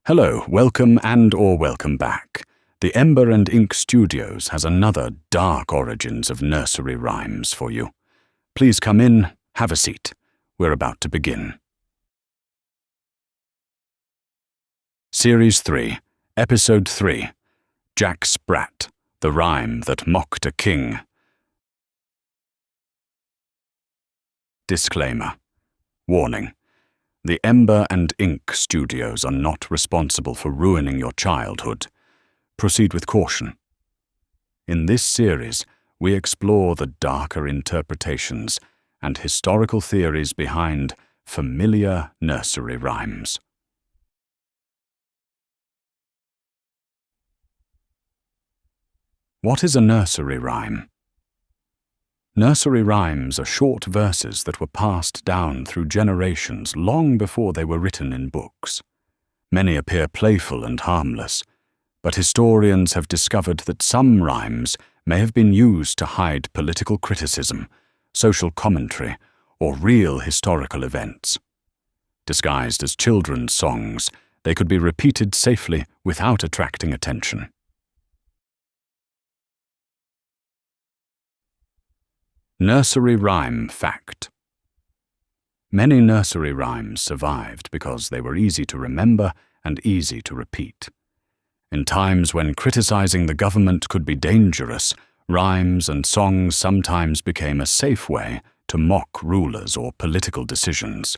Hello, welcome and/or welcome back. The Ember and Ink Studios has another dark origins of nursery rhymes for you. Please come in, have a seat. We're about to begin. Series 3, Episode 3, Jack Sprat, the Rhyme That Mocked a King. Disclaimer. Warning. The Ember and Ink Studios are not responsible for ruining your childhood. Proceed with caution. In this series, we explore the darker interpretations and historical theories behind familiar nursery rhymes. What is a nursery rhyme? Nursery rhymes are short verses that were passed down through generations long before they were written in books. Many appear playful and harmless, but historians have discovered that some rhymes may have been used to hide political criticism, social commentary, or real historical events. Disguised as children's songs, they could be repeated safely without attracting attention. Nursery Rhyme Fact. Many nursery rhymes survived because they were easy to remember and easy to repeat. In times when criticizing the government could be dangerous, rhymes and songs sometimes became a safe way to mock rulers or political decisions.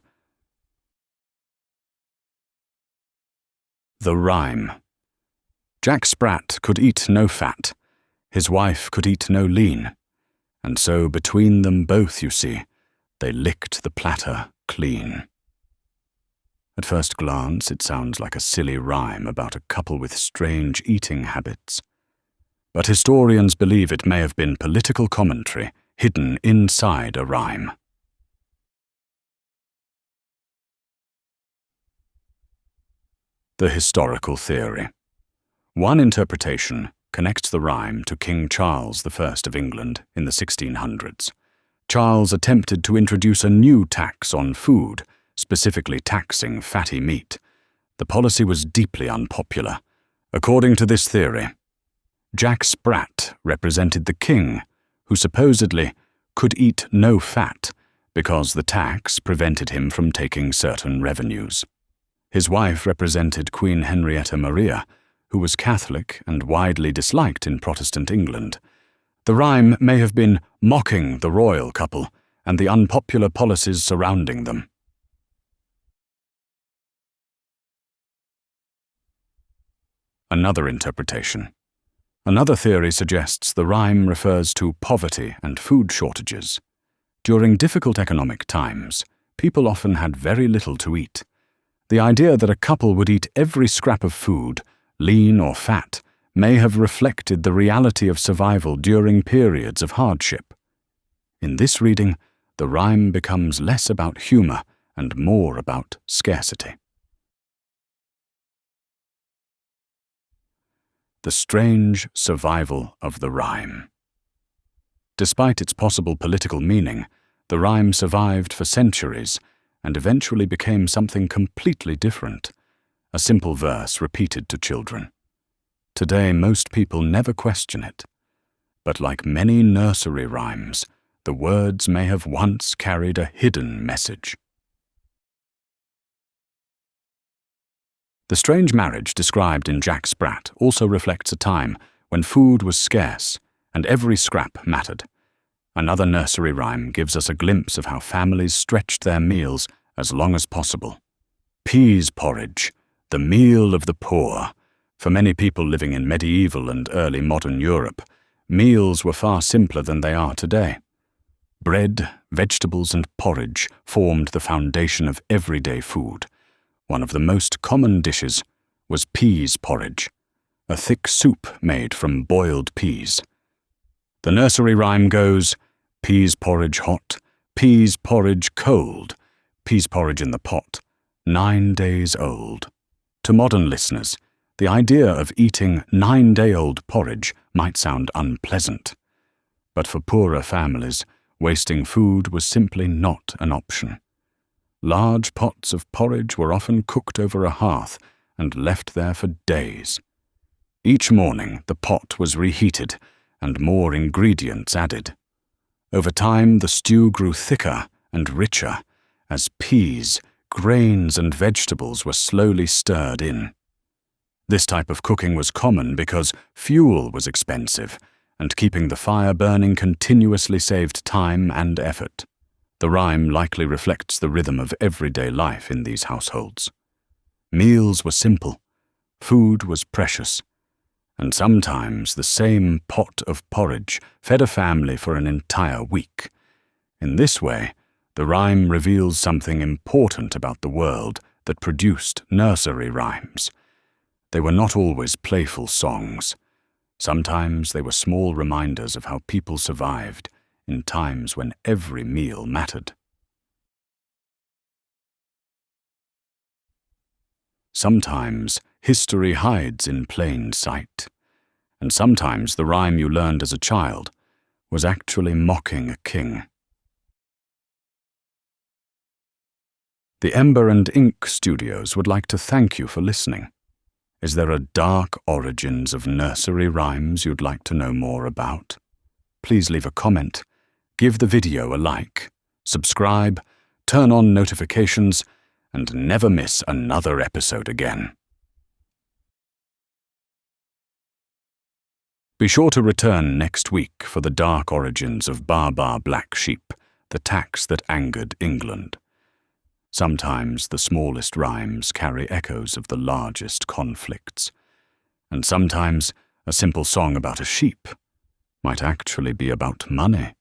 The Rhyme. Jack Sprat could eat no fat. His wife could eat no lean. And so between them both, you see, they licked the platter clean. At first glance, it sounds like a silly rhyme about a couple with strange eating habits. But historians believe it may have been political commentary hidden inside a rhyme. The historical theory. One interpretation connects the rhyme to King Charles I of England in the 1600s. Charles attempted to introduce a new tax on food, specifically taxing fatty meat. The policy was deeply unpopular. According to this theory, Jack Sprat represented the king, who supposedly could eat no fat because the tax prevented him from taking certain revenues. His wife represented Queen Henrietta Maria, who was Catholic and widely disliked in Protestant England. The rhyme may have been mocking the royal couple and the unpopular policies surrounding them. Another interpretation. Another theory suggests the rhyme refers to poverty and food shortages. During difficult economic times, people often had very little to eat. The idea that a couple would eat every scrap of food, lean or fat, may have reflected the reality of survival during periods of hardship. In this reading, the rhyme becomes less about humor and more about scarcity. The strange survival of the rhyme. Despite its possible political meaning, the rhyme survived for centuries and eventually became something completely different. A simple verse repeated to children. Today, most people never question it. But like many nursery rhymes, the words may have once carried a hidden message. The strange marriage described in Jack Sprat also reflects a time when food was scarce and every scrap mattered. Another nursery rhyme gives us a glimpse of how families stretched their meals as long as possible. Peas porridge, the meal of the poor. For many people living in medieval and early modern Europe, meals were far simpler than they are today. Bread, vegetables, and porridge formed the foundation of everyday food. One of the most common dishes was peas porridge, a thick soup made from boiled peas. The nursery rhyme goes, peas porridge hot, peas porridge cold, peas porridge in the pot, 9 days old. To modern listeners, the idea of eating 9-day-old porridge might sound unpleasant. But for poorer families, wasting food was simply not an option. Large pots of porridge were often cooked over a hearth and left there for days. Each morning the pot was reheated and more ingredients added. Over time the stew grew thicker and richer as peas, grains and vegetables were slowly stirred in. This type of cooking was common because fuel was expensive, and keeping the fire burning continuously saved time and effort. The rhyme likely reflects the rhythm of everyday life in these households. Meals were simple, food was precious, and sometimes the same pot of porridge fed a family for an entire week. In this way, the rhyme reveals something important about the world that produced nursery rhymes. They were not always playful songs. Sometimes they were small reminders of how people survived in times when every meal mattered. Sometimes history hides in plain sight, and sometimes the rhyme you learned as a child was actually mocking a king. The Ember and Ink Studios would like to thank you for listening. Is there a dark origins of nursery rhymes you'd like to know more about? Please leave a comment, give the video a like, subscribe, turn on notifications, and never miss another episode again. Be sure to return next week for the dark origins of Bar Black Sheep, the tax that angered England. Sometimes the smallest rhymes carry echoes of the largest conflicts, and sometimes a simple song about a sheep might actually be about money.